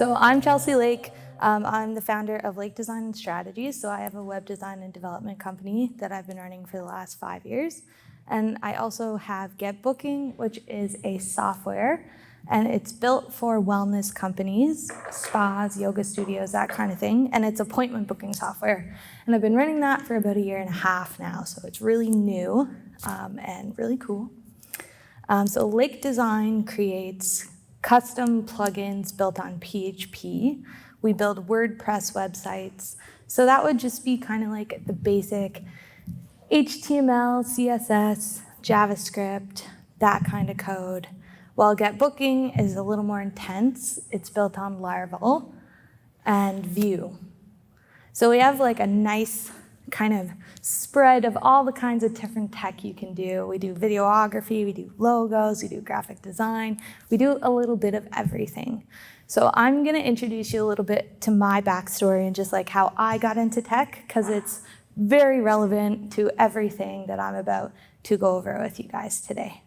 So I'm Chelsea Lake. I'm the founder of Lake Design and Strategy. So I have a web design and development company that I've been running for the last 5 years. And I also have Get Booking, which is a software, and it's built for wellness companies, spas, yoga studios, that kind of thing. And it's appointment booking software. And I've been running that for about 1.5 years now. So it's really new and really cool. So Lake Design creates custom plugins built on PHP. We build WordPress websites. So that would just be kind of like the basic HTML, CSS, JavaScript, that kind of code. While Get Booking is a little more intense. It's built on Laravel and Vue. So we have like a nice kind of spread of all the kinds of different tech you can do. We do videography, we do logos, we do graphic design. We do a little bit of everything. So I'm gonna introduce you a little bit to my backstory and just like how I got into tech, because it's very relevant to everything that I'm about to go over with you guys today.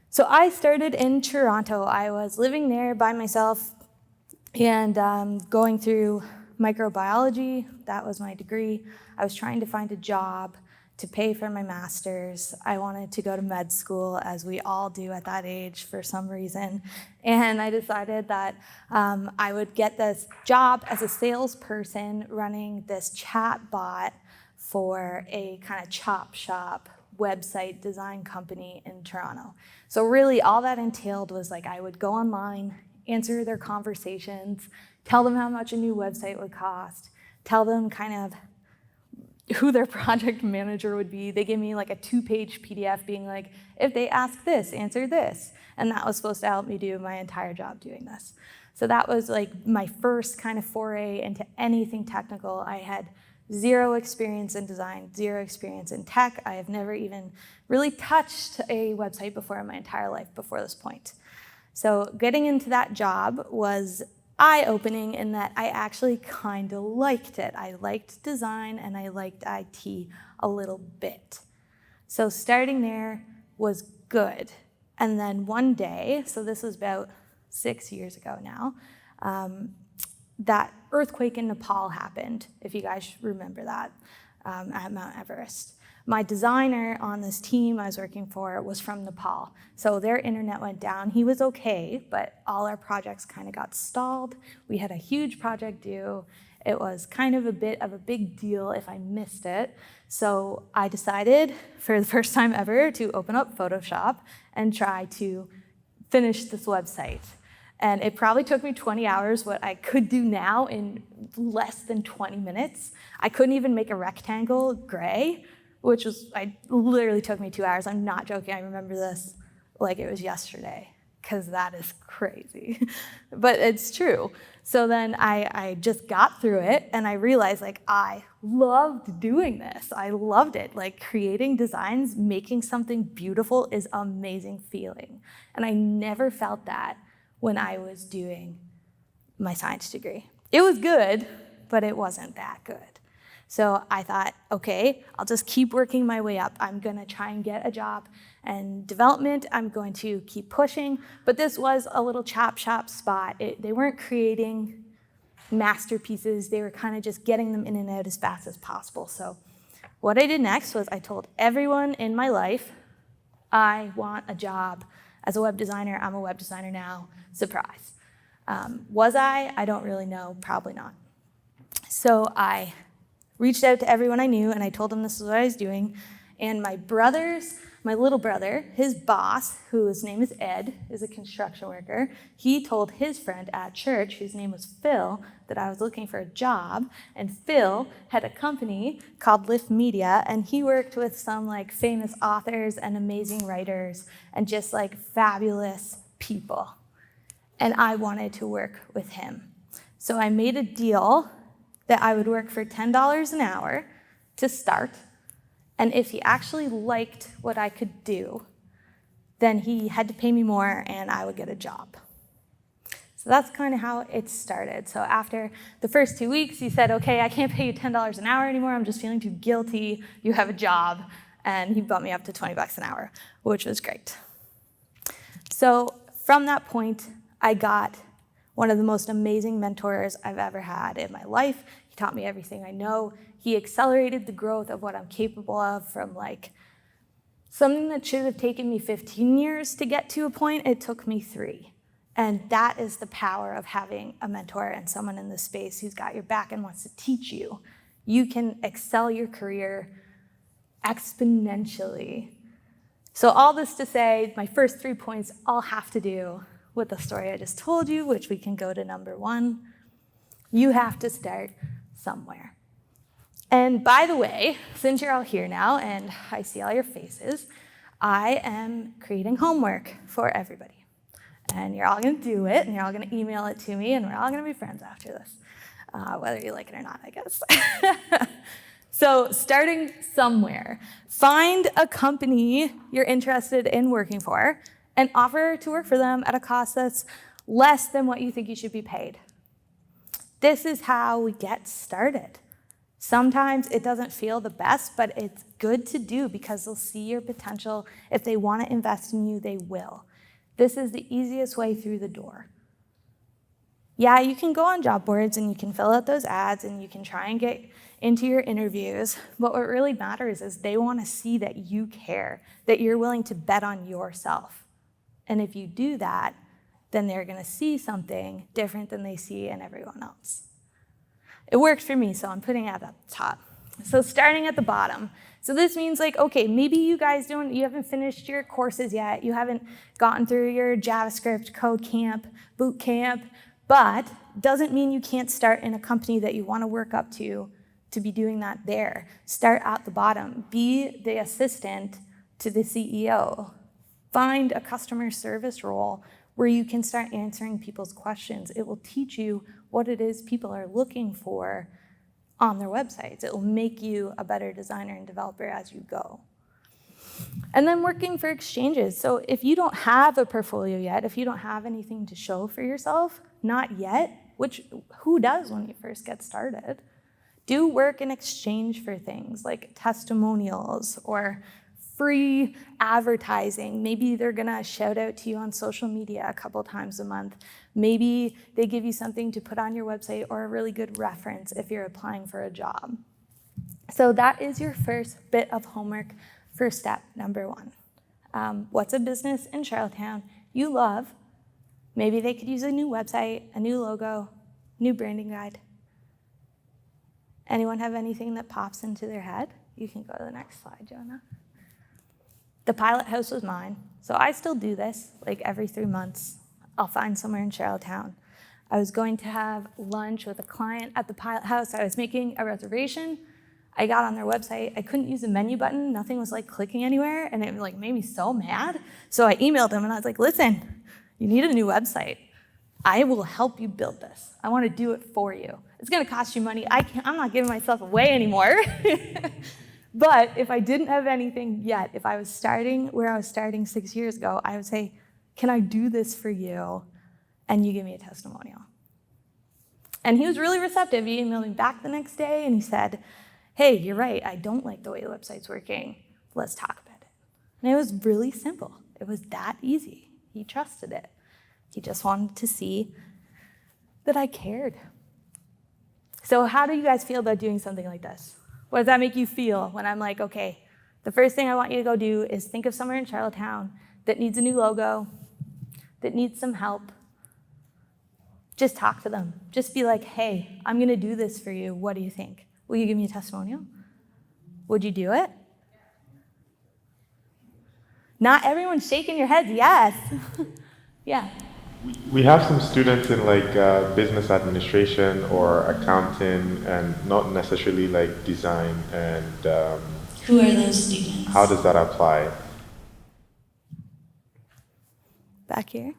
So I started in Toronto. I was living there by myself and going through microbiology. That was my degree. I was trying to find a job to pay for my master's. I wanted to go to med school, as we all do at that age for some reason. And I decided that I would get this job as a salesperson running this chat bot for a kind of chop shop website design company in Toronto. So really all that entailed was like I would go online, answer their conversations, tell them how much a new website would cost, tell them kind of who their project manager would be. They gave me like a 2-page PDF being like, if they ask this, answer this. And that was supposed to help me do my entire job doing this. So that was like my first kind of foray into anything technical. I had 0 experience in design, 0 experience in tech. I have never even really touched a website before in my entire life before this point. So getting into that job was eye-opening in that I actually kind of liked it. I liked design and I liked IT a little bit. So starting there was good. And then one day, so this was about 6 years ago now, that earthquake in Nepal happened, if you guys remember that, at Mount Everest. My designer on this team I was working for was from Nepal. So their internet went down. He was okay, but all our projects kind of got stalled. We had a huge project due. It was kind of a bit of a big deal if I missed it. So I decided, for the first time ever, to open up Photoshop and try to finish this website. And it probably took me 20 hours, what I could do now in less than 20 minutes. I couldn't even make a rectangle gray, which literally took me 2 hours. I'm not joking, I remember this like it was yesterday, because that is crazy. But it's true. So then I just got through it, and I realized like I loved doing this. I loved it. Like creating designs, making something beautiful is an amazing feeling. And I never felt that when I was doing my science degree. It was good, but it wasn't that good. So I thought, okay, I'll just keep working my way up. I'm gonna try and get a job and development. I'm going to keep pushing, but this was a little chop shop spot. They weren't creating masterpieces. They were kind of just getting them in and out as fast as possible. So what I did next was I told everyone in my life, I want a job as a web designer. I'm a web designer now. Surprise. Was I? I don't really know. Probably not. So I reached out to everyone I knew, and I told them this is what I was doing. And my little brother, his boss, whose name is Ed, is a construction worker. He told his friend at church, whose name was Phil, that I was looking for a job. And Phil had a company called Lift Media, and he worked with some like famous authors and amazing writers and just like fabulous people. And I wanted to work with him. So I made a deal that I would work for $10 an hour to start. And if he actually liked what I could do, then he had to pay me more and I would get a job. So that's kind of how it started. So after the first 2 weeks, he said, okay, I can't pay you $10 an hour anymore. I'm just feeling too guilty. You have a job. And he bumped me up to 20 bucks an hour, which was great. So from that point, I got one of the most amazing mentors I've ever had in my life. He taught me everything I know. He accelerated the growth of what I'm capable of from like something that should have taken me 15 years to get to a point, it took me 3. And that is the power of having a mentor and someone in this space who's got your back and wants to teach you. You can excel your career exponentially. So all this to say, my first 3 points all have to do with the story I just told you, which we can go to number 1. You have to start somewhere. And by the way, since you're all here now and I see all your faces, I am creating homework for everybody. And you're all gonna do it, and you're all gonna email it to me, and we're all gonna be friends after this, whether you like it or not, I guess. So starting somewhere, find a company you're interested in working for and offer to work for them at a cost that's less than what you think you should be paid. This is how we get started. Sometimes it doesn't feel the best, but it's good to do because they'll see your potential. If they want to invest in you, they will. This is the easiest way through the door. Yeah, you can go on job boards and you can fill out those ads and you can try and get into your interviews, but what really matters is they want to see that you care, that you're willing to bet on yourself. And if you do that, then they're going to see something different than they see in everyone else. It works for me, so I'm putting it at the top. So starting at the bottom. So this means like, okay, maybe you guys you haven't finished your courses yet, you haven't gotten through your JavaScript code camp, boot camp, but doesn't mean you can't start in a company that you want to work up to be doing that there. Start at the bottom. Be the assistant to the CEO. Find a customer service role where you can start answering people's questions. It will teach you what it is people are looking for on their websites. It will make you a better designer and developer as you go. And then working for exchanges. So if you don't have a portfolio yet, if you don't have anything to show for yourself, not yet, which who does when you first get started, do work in exchange for things like testimonials or free advertising. Maybe they're gonna shout out to you on social media a couple times a month. Maybe they give you something to put on your website or a really good reference if you're applying for a job. So that is your first bit of homework for step number 1. What's a business in Charlottetown you love? Maybe they could use a new website, a new logo, new branding guide. Anyone have anything that pops into their head? You can go to the next slide, Jonah. The pilot house was mine, so I still do this, like every 3 months. I'll find somewhere in Charlottetown. I was going to have lunch with a client at the pilot house. I was making a reservation. I got on their website. I couldn't use the menu button. Nothing was like clicking anywhere, and it like made me so mad. So I emailed them, and I was like, listen, you need a new website. I will help you build this. I want to do it for you. It's going to cost you money. I'm not giving myself away anymore. But if I didn't have anything yet, if I was starting where I was starting 6 years ago, I would say, can I do this for you? And you give me a testimonial. And he was really receptive. He emailed me back the next day and he said, hey, you're right. I don't like the way the website's working. Let's talk about it. And it was really simple. It was that easy. He trusted it. He just wanted to see that I cared. So how do you guys feel about doing something like this? What does that make you feel when I'm like, okay, the first thing I want you to go do is think of somewhere in Charlottetown that needs a new logo, that needs some help. Just talk to them. Just be like, hey, I'm going to do this for you. What do you think? Will you give me a testimonial? Would you do it? Not everyone's shaking your heads. Yes. Yeah. We have some students in like business administration or accounting and not necessarily like design and who are those students? How does that apply? Back here.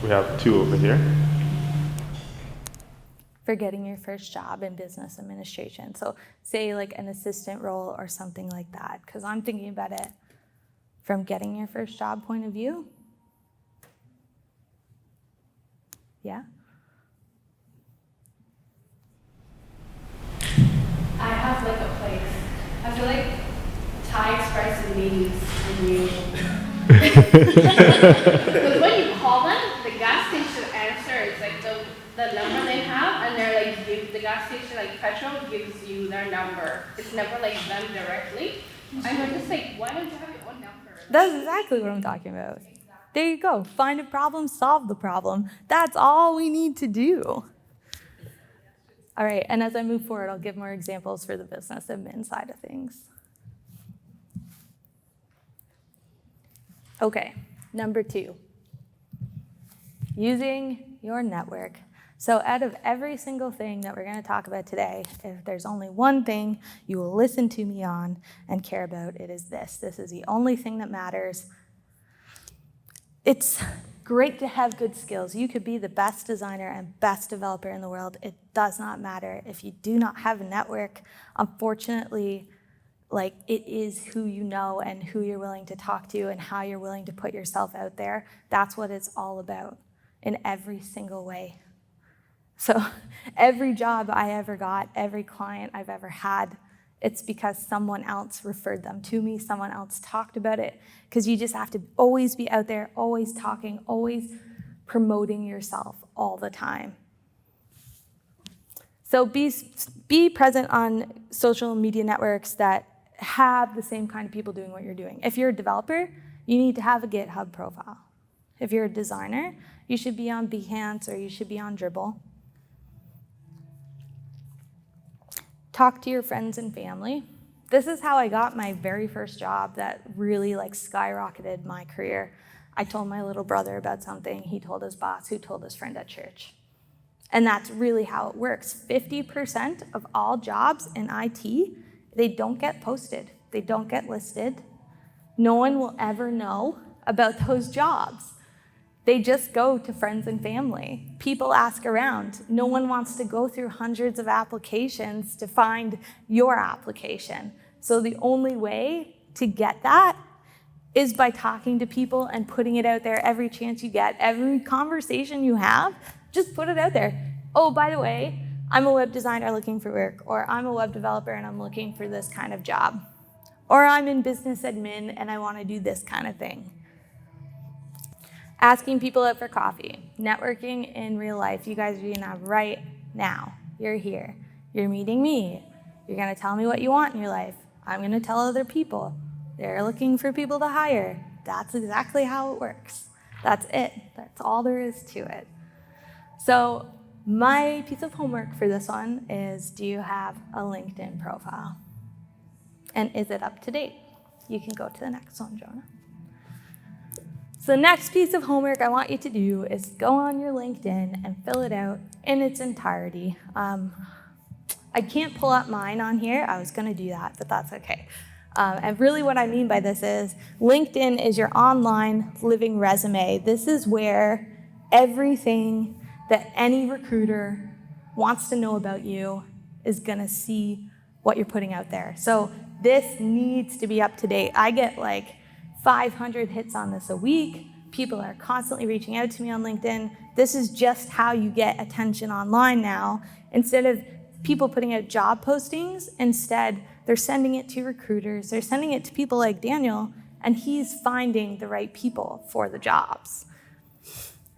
We have 2 over here. For getting your first job in business administration. So say like an assistant role or something like that, because I'm thinking about it from getting your first job point of view. Yeah? I have like a place. I feel like Thai Express and Macy's and you. Because when you call them, they gas station, like petrol gives you their number. It's never like them directly. I'm just like, why don't you have your own number? That's exactly what I'm talking about. There you go. Find a problem, solve the problem. That's all we need to do. All right, and as I move forward, I'll give more examples for the business admin side of things. Okay, number 2, using your network. So out of every single thing that we're going to talk about today, if there's only one thing you will listen to me on and care about, it is this. This is the only thing that matters. It's great to have good skills. You could be the best designer and best developer in the world. It does not matter. If you do not have a network, unfortunately, like, it is who you know and who you're willing to talk to and how you're willing to put yourself out there. That's what it's all about in every single way. So every job I ever got, every client I've ever had, it's because someone else referred them to me, someone else talked about it, because you just have to always be out there, always talking, always promoting yourself all the time. So be present on social media networks that have the same kind of people doing what you're doing. If you're a developer, you need to have a GitHub profile. If you're a designer, you should be on Behance or you should be on Dribbble. Talk to your friends and family. This is how I got my very first job that really skyrocketed my career. I told my little brother about something, he told his boss, who told his friend at church. And that's really how it works. 50% of all jobs in IT, they don't get posted. They don't get listed. No one will ever know about those jobs. They just go to friends and family. People ask around. No one wants to go through hundreds of applications to find your application. So the only way to get that is by talking to people and putting it out there every chance you get. Every conversation you have, just put it out there. Oh, by the way, I'm a web designer looking for work, or I'm a web developer and I'm looking for this kind of job, or I'm in business admin and I want to do this kind of thing. Asking people out for coffee, networking in real life. You guys are doing that right now. You're here. You're meeting me. You're going to tell me what you want in your life. I'm going to tell other people. They're looking for people to hire. That's exactly how it works. That's it. That's all there is to it. So my piece of homework for this one is, do you have a LinkedIn profile? And is it up to date? You can go to the next one, Jonah. So the next piece of homework I want you to do is go on your LinkedIn and fill it out in its entirety. I can't pull up mine on here. I was going to do that, but that's okay. And really what I mean by this is LinkedIn is your online living resume. This is where everything that any recruiter wants to know about you is going to see what you're putting out there. So this needs to be up to date. I get 500 hits on this a week. People are constantly reaching out to me on LinkedIn. This is just how you get attention online now. Instead of people putting out job postings, instead they're sending it to recruiters. They're sending it to people like Daniel, and he's finding the right people for the jobs.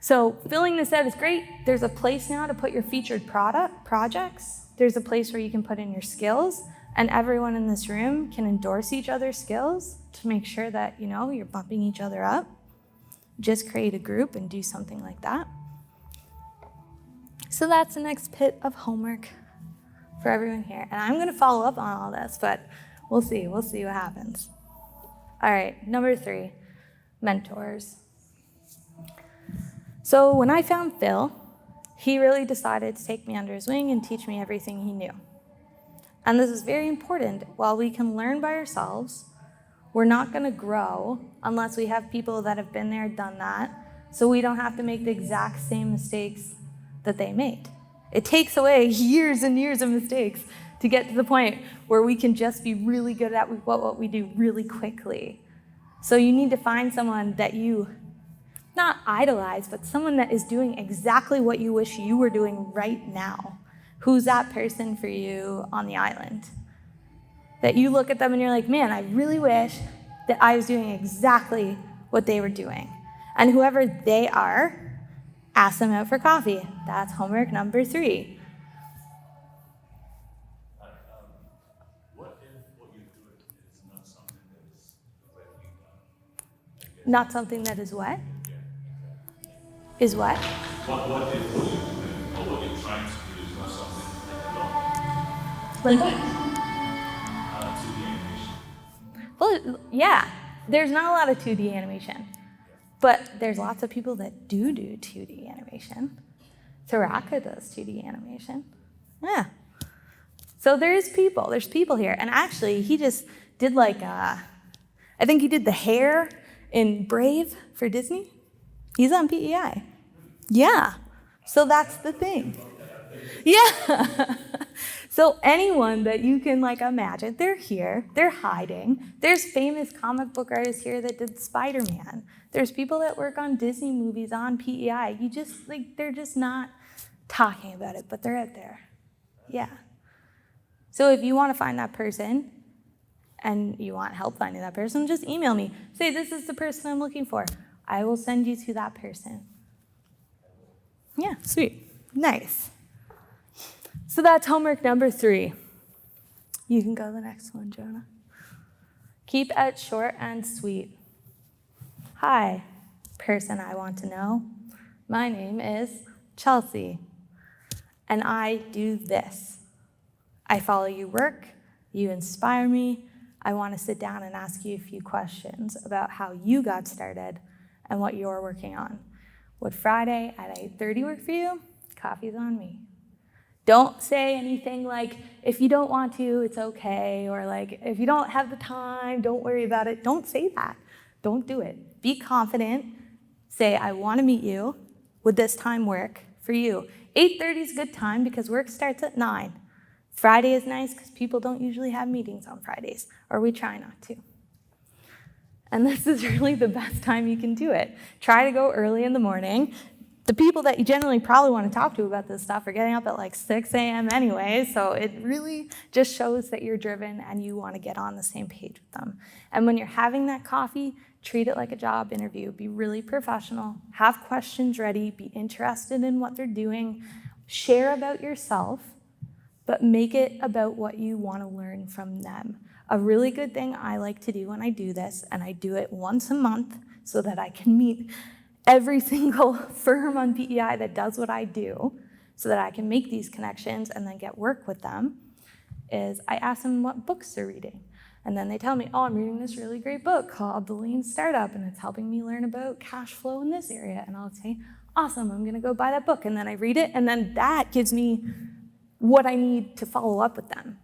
So filling this out is great. There's a place now to put your featured projects. There's a place where you can put in your skills, and everyone in this room can endorse each other's skills to make sure that, you're bumping each other up. Just create a group and do something like that. So that's the next bit of homework for everyone here. And I'm going to follow up on all this, but we'll see. We'll see what happens. All right, number 3, mentors. So when I found Phil, he really decided to take me under his wing and teach me everything he knew. And this is very important. While we can learn by ourselves, we're not going to grow unless we have people that have been there, done that, so we don't have to make the exact same mistakes that they made. It takes away years and years of mistakes to get to the point where we can just be really good at what we do really quickly. So you need to find someone that you not idolize, but someone that is doing exactly what you wish you were doing right now. Who's that person for you on the island? That you look at them and you're like, man, I really wish that I was doing exactly what they were doing. And whoever they are, ask them out for coffee. That's homework number 3. Not something that is what? Is what? What if what you're doing or what you're trying to do is not something like Like what? 2D animation? Well, yeah, there's not a lot of 2D animation, but there's lots of people that do 2D animation. Taraka does 2D animation. Yeah. So there's people here. And actually, he just did I think he did the hair in Brave for Disney. He's on PEI. Yeah. So that's the thing. Yeah. So anyone that you can imagine, they're here, they're hiding. There's famous comic book artists here that did Spider-Man. There's people that work on Disney movies on PEI. You just they're just not talking about it, but they're out there. Yeah. So if you want to find that person and you want help finding that person, just email me. Say, this is the person I'm looking for. I will send you to that person. Yeah, sweet. Nice. So that's homework number 3. You can go to the next one, Jonah. Keep it short and sweet. Hi, person I want to know. My name is Chelsea, and I do this. I follow your work, you inspire me. I want to sit down and ask you a few questions about how you got started and what you're working on. Would Friday at 8:30 work for you? Coffee's on me. Don't say anything like, if you don't want to, it's okay, or if you don't have the time, don't worry about it. Don't say that. Don't do it. Be confident. Say, I want to meet you. Would this time work for you? 8:30 is a good time because work starts at 9. Friday is nice because people don't usually have meetings on Fridays, or we try not to. And this is really the best time you can do it. Try to go early in the morning. The people that you generally probably want to talk to about this stuff are getting up at 6 a.m. anyway, so it really just shows that you're driven and you want to get on the same page with them. And when you're having that coffee, treat it like a job interview. Be really professional, have questions ready, be interested in what they're doing, share about yourself, but make it about what you want to learn from them. A really good thing I like to do when I do this, and I do it once a month so that I can meet every single firm on PEI that does what I do, so that I can make these connections and then get work with them, is I ask them what books they're reading. And then they tell me, oh, I'm reading this really great book called The Lean Startup, and it's helping me learn about cash flow in this area. And I'll say, awesome, I'm gonna go buy that book. And then I read it, and then that gives me what I need to follow up with them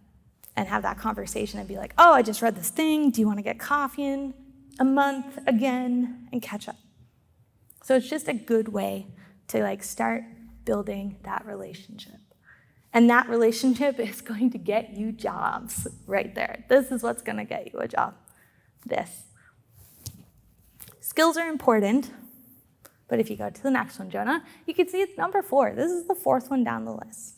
and have that conversation and be like, oh, I just read this thing. Do you want to get coffee in a month again and catch up? So it's just a good way to start building that relationship. And that relationship is going to get you jobs right there. This is what's going to get you a job. This. Skills are important, but if you go to the next one, Jonah, you can see it's number 4. This is the 4th one down the list.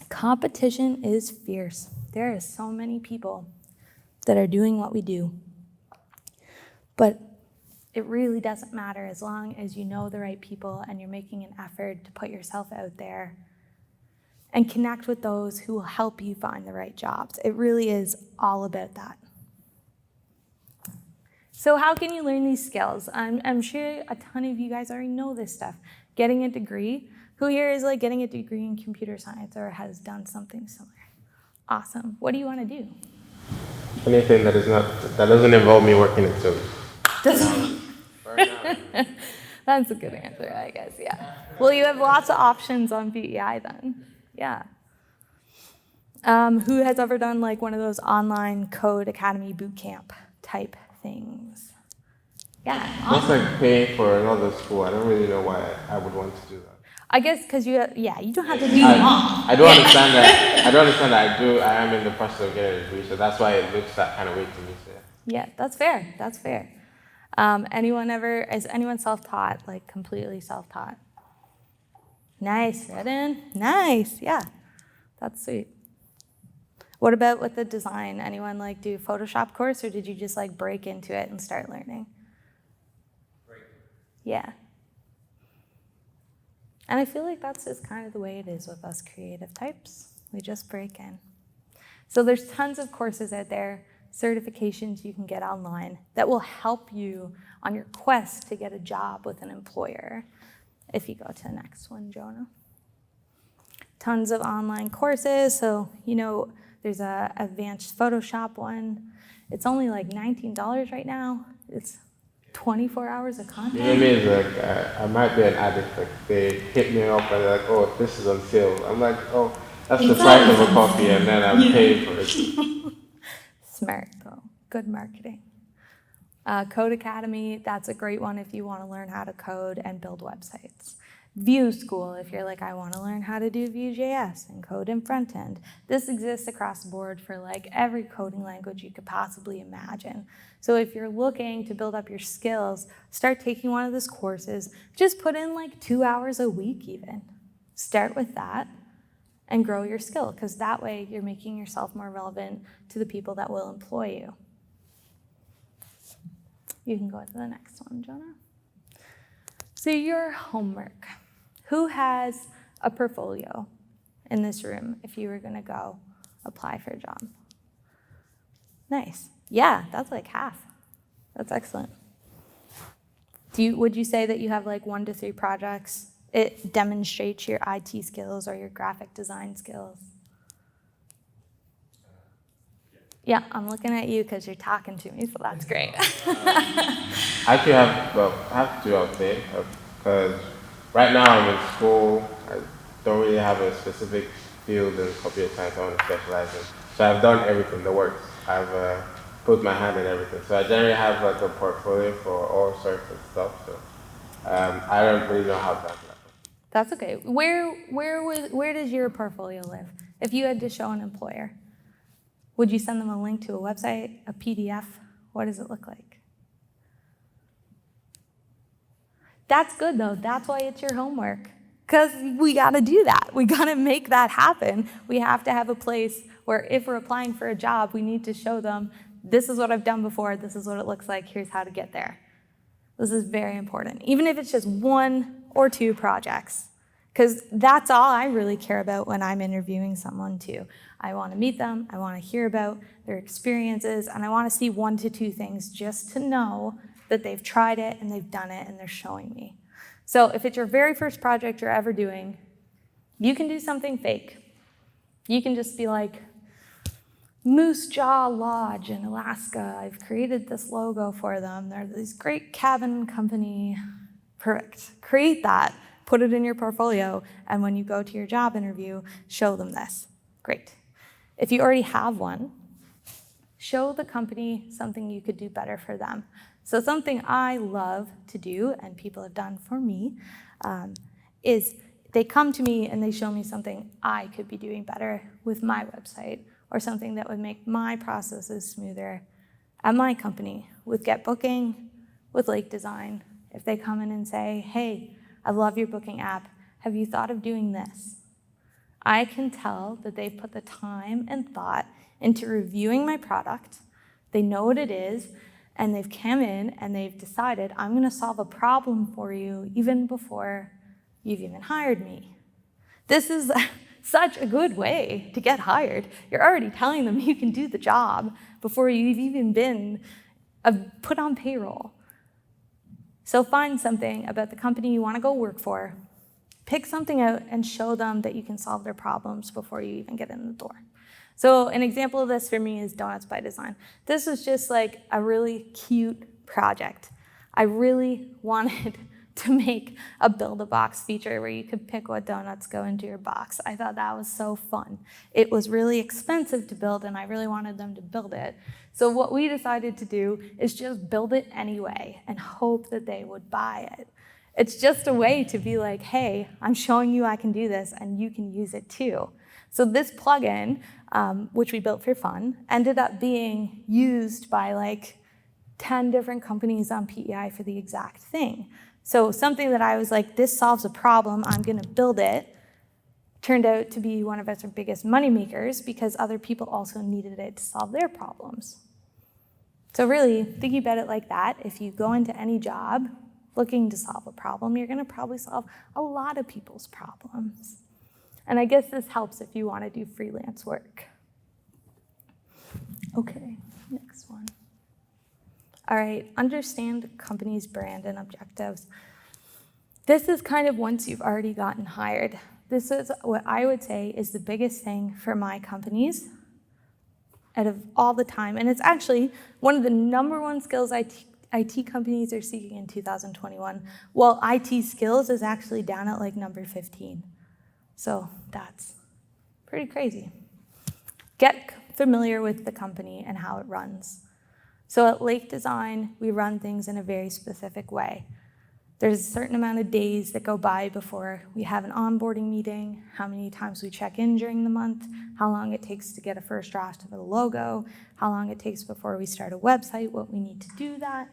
Competition is fierce. There are so many people that are doing what we do. But it really doesn't matter as long as you know the right people and you're making an effort to put yourself out there and connect with those who will help you find the right jobs. It really is all about that. So how can you learn these skills? I'm sure a ton of you guys already know this stuff. Getting a degree. Who here is getting a degree in computer science or has done something similar? Awesome. What do you want to do? Anything that doesn't involve me working in sales. That's a good answer, I guess, yeah. Well, you have lots of options on PEI then. Yeah. Who has ever done one of those online code academy boot camp type things? Yeah. Awesome. That's paying for another school. I don't really know why I would want to do that. I guess because you don't have to do them all. I don't understand that. I don't understand that. I am in the process of getting a degree, so that's why it looks that kind of way to me. So. Yeah, that's fair. That's fair. Is anyone self-taught, completely self-taught? Nice, Redden. Nice, yeah. That's sweet. What about with the design? Anyone do Photoshop course, or did you just break into it and start learning? Yeah. And I feel that's just kind of the way it is with us creative types. We just break in. So there's tons of courses out there. certifications you can get online that will help you on your quest to get a job with an employer. If you go to the next one, Jonah. Tons of online courses. So, there's a advanced Photoshop one. It's only like $19 right now. It's 24 hours of content. You know what I mean? It's like, I might be an addict. Like, they hit me up and they're like, oh, this is on sale. I'm like, oh, that's the price of a coffee, and then I'm paying for it. Smart, though. Good marketing. Code Academy, that's a great one if you want to learn how to code and build websites. Vue School, if you're like, I want to learn how to do Vue.js and code in front end. This exists across the board for like every coding language you could possibly imagine. So if you're looking to build up your skills, start taking one of those courses. Just put in like 2 hours a week even. Start with that and grow your skill, because that way you're making yourself more relevant to the people that will employ you. You can go to the next one, Jonah. So your homework. Who has a portfolio in this room if you were going to go apply for a job? Nice. Yeah, that's like half. That's excellent. Would you say that you have like 1 to 3 projects? It demonstrates your IT skills or your graphic design skills. Yeah, I'm looking at you because you're talking to me, so that's great. I actually have 2 out there, because right now I'm in school. I don't really have a specific field in computer science I want to specialize in. So I've done everything, the works. I've put my hand in everything. So I generally have like a portfolio for all sorts of stuff. So I don't really know how to answer that. That's okay. Where does your portfolio live? If you had to show an employer, would you send them a link to a website, a PDF? What does it look like? That's good, though. That's why it's your homework. Because we got to do that. We got to make that happen. We have to have a place where if we're applying for a job, we need to show them, this is what I've done before, this is what it looks like, here's how to get there. This is very important, even if it's just 1 or 2 projects. Because that's all I really care about when I'm interviewing someone, too. I want to meet them, I want to hear about their experiences, and I want to see 1 to 2 things just to know that they've tried it and they've done it and they're showing me. So if it's your very first project you're ever doing, you can do something fake. You can just be like, Moose Jaw Lodge in Alaska, I've created this logo for them. They're this great cabin company. Perfect. Create that, put it in your portfolio, and when you go to your job interview, show them this. Great. If you already have one, show the company something you could do better for them. So something I love to do, and people have done for me, is they come to me and they show me something I could be doing better with my website, or something that would make my processes smoother at my company with Get Booking, with Lake Design. If they come in and say, hey, I love your booking app, have you thought of doing this? I can tell that they've put the time and thought into reviewing my product, they know what it is, and they've come in and they've decided, I'm going to solve a problem for you even before you've even hired me. This is such a good way to get hired. You're already telling them you can do the job before you've even been put on payroll. So find something about the company you want to go work for, pick something out and show them that you can solve their problems before you even get in the door. So an example of this for me is Donuts by Design. This was just like a really cute project. I really wanted to make a Build-A-Box feature where you could pick what donuts go into your box. I thought that was so fun. It was really expensive to build, and I really wanted them to build it. So what we decided to do is just build it anyway and hope that they would buy it. It's just a way to be like, hey, I'm showing you I can do this, and you can use it too. So this plugin, which we built for fun, ended up being used by like 10 different companies on PEI for the exact thing. So something that I was like, this solves a problem, I'm going to build it, turned out to be one of our biggest money makers because other people also needed it to solve their problems. So really, thinking about it like that, if you go into any job looking to solve a problem, you're going to probably solve a lot of people's problems. And I guess this helps if you want to do freelance work. Okay, Next one. All right, understand the company's brand and objectives. This is kind of once you've already gotten hired. This is what I would say is the biggest thing for my companies out of all the time. And it's actually one of the number one skills IT companies are seeking in 2021. Well, IT skills is actually down at like number 15. So that's pretty crazy. Get familiar with the company and how it runs. So at Lake Design, we run things in a very specific way. There's a certain amount of days that go by before we have an onboarding meeting, how many times we check in during the month, how long it takes to get a first draft of a logo, how long it takes before we start a website, what we need to do that,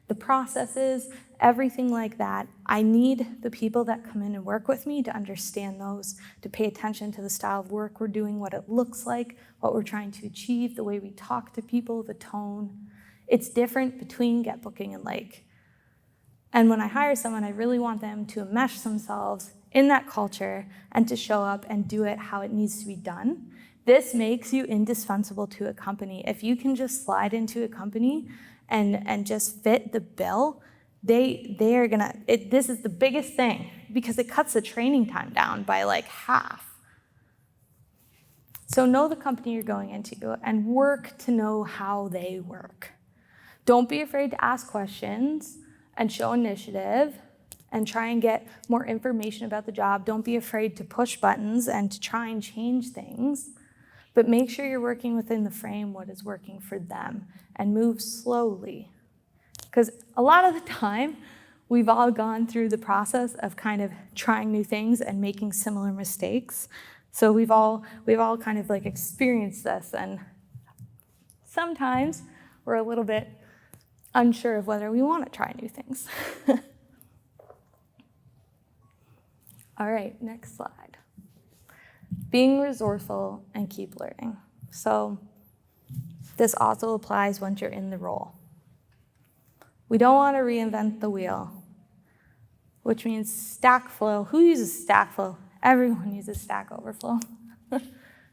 the processes, everything like that. I need the people that come in and work with me to understand those, to pay attention to the style of work we're doing, what it looks like, what we're trying to achieve, the way we talk to people, the tone. It's different between Get Booking and Lake. And when I hire someone, I really want them to enmesh themselves in that culture and to show up and do it how it needs to be done. This makes you indispensable to a company. If you can just slide into a company and just fit the bill, they are gonna, this is the biggest thing because it cuts the training time down by like half. So know the company you're going into and work to know how they work. Don't be afraid to ask questions and show initiative and try and get more information about the job. Don't be afraid to push buttons and to try and change things, but make sure you're working within the frame what is working for them and move slowly. Because a lot of the time, we've all gone through the process of kind of trying new things and making similar mistakes. So we've all kind of like experienced this, and sometimes we're a little bit unsure of whether we want to try new things. All right, next slide. Being resourceful and keep learning. So this also applies once you're in the role. We don't want to reinvent the wheel, which means Stack Flow. Who uses Stack Flow? Everyone uses Stack Overflow.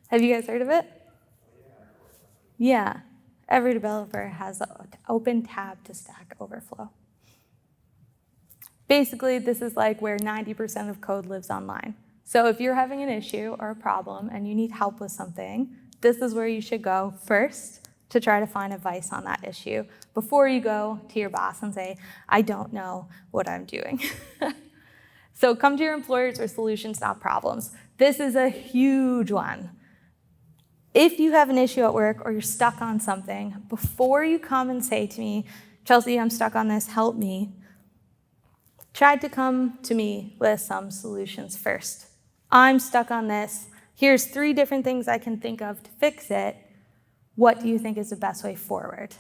Have you guys heard of it? Yeah. Every developer has an open tab to Stack Overflow. Basically, this is like where 90% of code lives online. So if you're having an issue or a problem and you need help with something, this is where you should go first to try to find advice on that issue before you go to your boss and say, I don't know what I'm doing. So come to your employers or solutions, not problems. This is a huge one. If you have an issue at work or you're stuck on something, before you come and say to me, Chelsea, I'm stuck on this, help me, try to come to me with some solutions first. I'm stuck on this. Here's 3 different things I can think of to fix it. What do you think is the best way forward?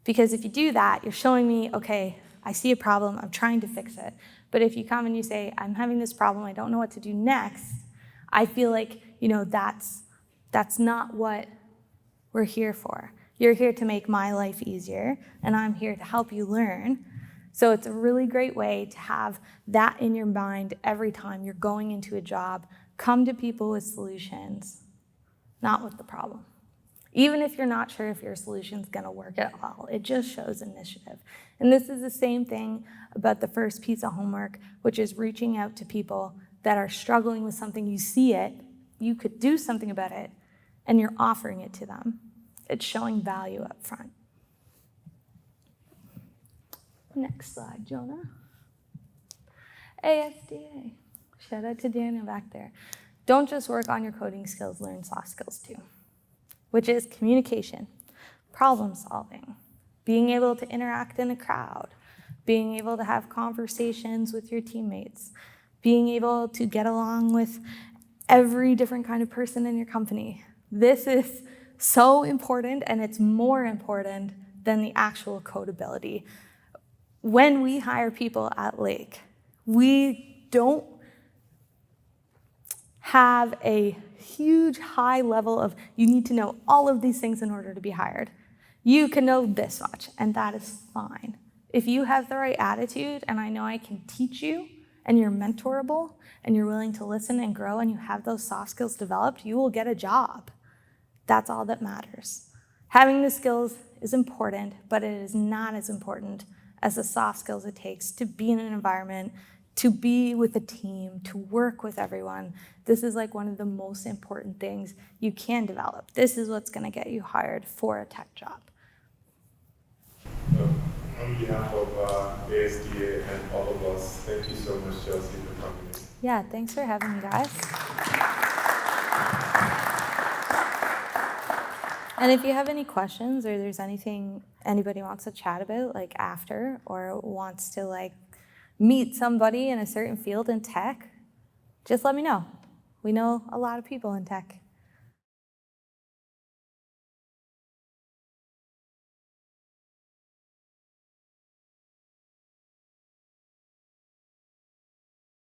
Because if you do that, you're showing me, okay, I see a problem, I'm trying to fix it. But if you come and you say, I'm having this problem, I don't know what to do next, I feel like, that's not what we're here for. You're here to make my life easier, and I'm here to help you learn. So it's a really great way to have that in your mind every time you're going into a job. Come to people with solutions, not with the problem. Even if you're not sure if your solution's gonna work at all, it just shows initiative. And this is the same thing about the first piece of homework, which is reaching out to people that are struggling with something. You see it, you could do something about it, and you're offering it to them. It's showing value up front. Next slide, Jonah. ASDA. Shout out to Daniel back there. Don't just work on your coding skills, learn soft skills too, which is communication, problem solving, being able to interact in a crowd, being able to have conversations with your teammates, being able to get along with every different kind of person in your company. This is so important, and it's more important than the actual code ability. When we hire people at Lake, we don't have a huge high level of, you need to know all of these things in order to be hired. You can know this much, and that is fine. If you have the right attitude, and I know I can teach you, and you're mentorable, and you're willing to listen and grow, and you have those soft skills developed, you will get a job. That's all that matters. Having the skills is important, but it is not as important as the soft skills it takes to be in an environment, to be with a team, to work with everyone. This is like one of the most important things you can develop. This is what's going to get you hired for a tech job. On behalf of ASDA and all of us, thank you so much, Chelsea, for coming in. Yeah, thanks for having me, guys. And if you have any questions or there's anything anybody wants to chat about like after, or wants to like meet somebody in a certain field in tech, just let me know. We know a lot of people in tech.